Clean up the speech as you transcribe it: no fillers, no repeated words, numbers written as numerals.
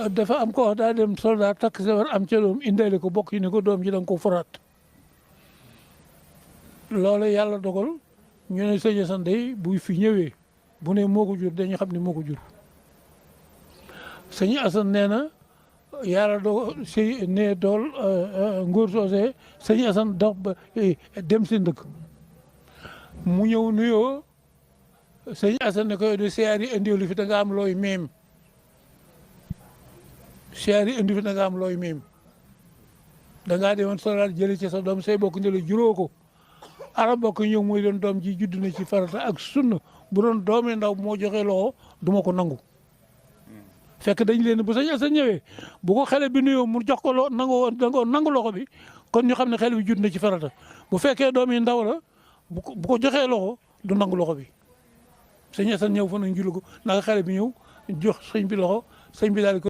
dafa am ko wax daa dem soldat takk sawar am ca doom indaale ko bokk yi ne ko doom ji da nga ko foraat loolu yàlla dogal ñu ne sëñ Assane day buy fi ñëwee bu ne moo ko jur dañu xam ne moo ko jur sëñ Assane nee na yàlla dogal si ne dool ngóor soosee sëñ Assane dox ba dem seen dëkk mu ñëw nuyoo sëñ Assane ne ko de siyaar yi indiwlu fi da nga am looy meem siyaar yi indi fi da nga am looy meem da ngaa demoon soldat jëli ci sa doom say bokk ne la juróo ko arab bokk ñëw muy doon doom ji judd na ci farata ak sunna bu doon doomee ndaw moo joxe loxo du ma ko nangu fekk dañ leen bu sëñ Assane ñëwee bu ko xale bi nuyoo mu jox ko nangu loxo bi kon ñu xam ne xale bi judd na ci farata bu fekkee doom yi ndaw la bu ko joxee loxo du nangu loxo bi sëñ Assane ñëw fa nañ julli ko naka xale bi ñëw jox sëñ bi loxo sëñ bi daal